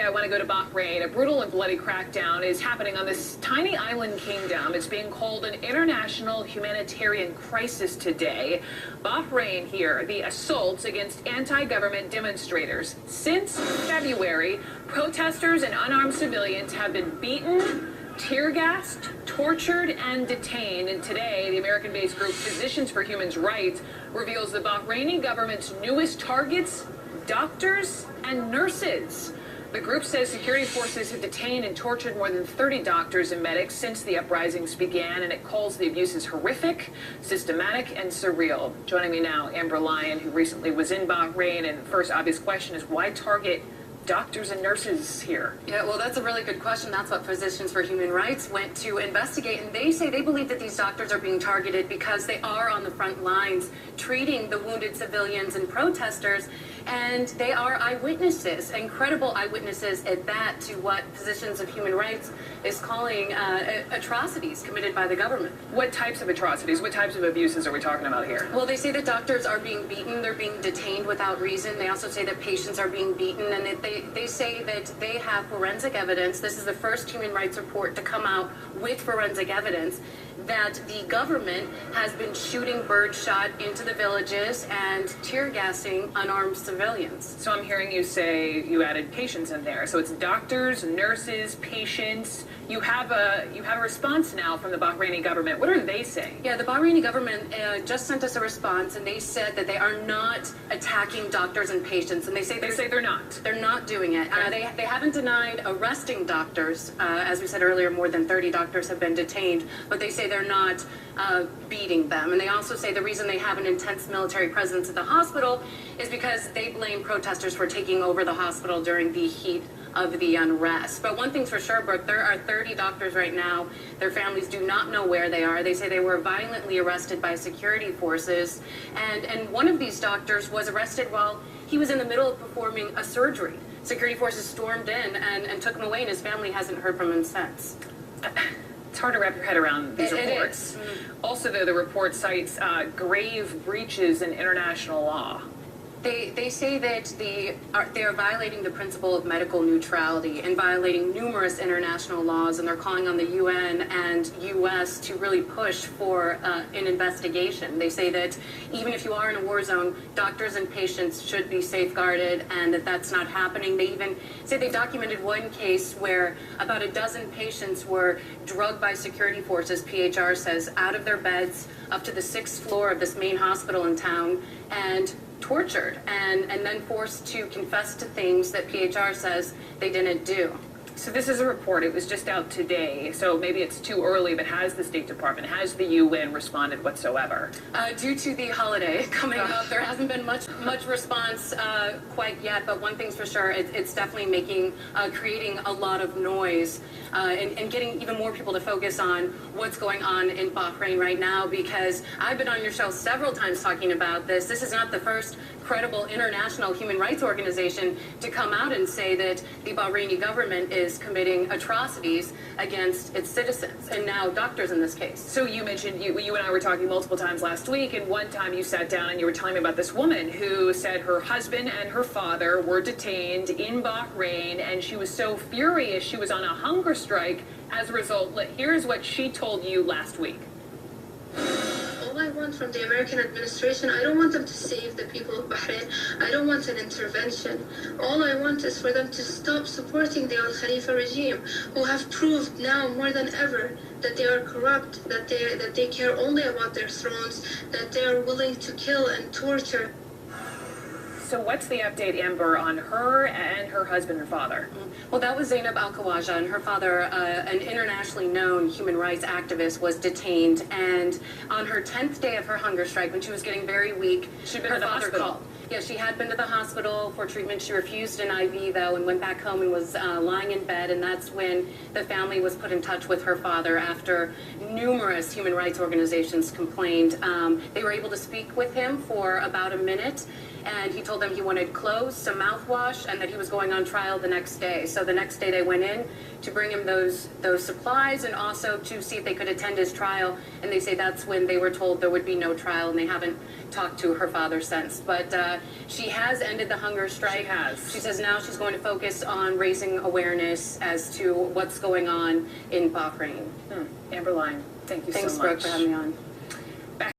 I want to go to Bahrain. A brutal and bloody crackdown is happening on this tiny island kingdom. It's being called an international humanitarian crisis today. Bahrain here, the assaults against anti-government demonstrators. Since February, protesters and unarmed civilians have been beaten, tear-gassed, tortured, and detained. And today, the American-based group Physicians for Human Rights reveals the Bahraini government's newest targets: doctors and nurses. The group says security forces have detained and tortured more than 30 doctors and medics since the uprisings began, and it calls the abuses horrific, systematic, and surreal. Joining me now, Lyon, who recently was in Bahrain, and the first obvious question is, why target doctors and nurses here? Yeah, well, that's a really good question. That's what Physicians for Human Rights went to investigate, and they say they believe that these doctors are being targeted because they are on the front lines treating the wounded civilians and protesters, and they are eyewitnesses, incredible eyewitnesses at that, to what Physicians of Human Rights is calling atrocities committed by the government. What types of atrocities, what types of abuses are we talking about here? Well, they say that doctors are being beaten, they're being detained without reason. They also say that patients are being beaten, and that they say that they have forensic evidence. This is the first human rights report to come out with forensic evidence that the government has been shooting birdshot into the villages and tear gassing unarmed civilians. So I'm hearing you say you added patients in there. So it's doctors, nurses, patients. You have a response now from the Bahraini government. What are they saying? Yeah, the Bahraini government just sent us a response, and they said that they are not attacking doctors and patients, and they say they're not. They're not doing it. Okay. They haven't denied arresting doctors. As we said earlier, more than 30 doctors have been detained, but they say they're not beating them. And they also say the reason they have an intense military presence at the hospital is because they blame protesters for taking over the hospital during the heat of the unrest. But one thing's for sure, Brooke, there are 30 doctors right now. Their families do not know where they are. They say they were violently arrested by security forces. And one of these doctors was arrested while he was in the middle of performing a surgery. Security forces stormed in and took him away, and his family hasn't heard from him since. It's hard to wrap your head around these reports. It is. Also, though, the report cites grave breaches in international law. They say that they are violating the principle of medical neutrality and violating numerous international laws, and they're calling on the UN and US to really push for an investigation. They say that even if you are in a war zone, doctors and patients should be safeguarded, and that that's not happening. They even say they documented one case where about a dozen patients were drugged by security forces, PHR says, out of their beds up to the 6th floor of this main hospital in town, and tortured and then forced to confess to things that PHR says they didn't do. So this is a report. It was just out today, so maybe it's too early, but has the State Department, has the UN responded whatsoever? Due to the holiday coming up, there hasn't been much response quite yet, but one thing's for sure, it's definitely creating a lot of noise and getting even more people to focus on what's going on in Bahrain right now, because I've been on your show several times talking about this. This is not the first credible international human rights organization to come out and say that the Bahraini government is committing atrocities against its citizens, and now doctors in this case. So you mentioned, you and I were talking multiple times last week, and one time you sat down and you were telling me about this woman who said her husband and her father were detained in Bahrain, and she was so furious she was on a hunger strike as a result. Here's what she told you last week. All I want from the American administration, I don't want them to save the people of Bahrain. I don't want an intervention. All I want is for them to stop supporting the Al Khalifa regime, who have proved now more than ever that they are corrupt, that they care only about their thrones, that they are willing to kill and torture. So what's the update, Amber, on her and her husband and father? Well, that was Zainab Al-Khawaja, and her father, an internationally known human rights activist, was detained. And on her 10th day of her hunger strike, when she was getting very weak, she'd been to the hospital. Yeah, she had been to the hospital for treatment. She refused an IV, though, and went back home and was lying in bed. And that's when the family was put in touch with her father after numerous human rights organizations complained. They were able to speak with him for about a minute. and he told them he wanted clothes, some mouthwash, and that he was going on trial the next day. So the next day they went in to bring him those supplies and also to see if they could attend his trial. And they say that's when they were told there would be no trial, and they haven't talked to her father since. But she has ended the hunger strike. She has. She says now she's going to focus on raising awareness as to what's going on in Bahrain. Amber Lyon, thank you Thanks, so much. Brooke, for having me on.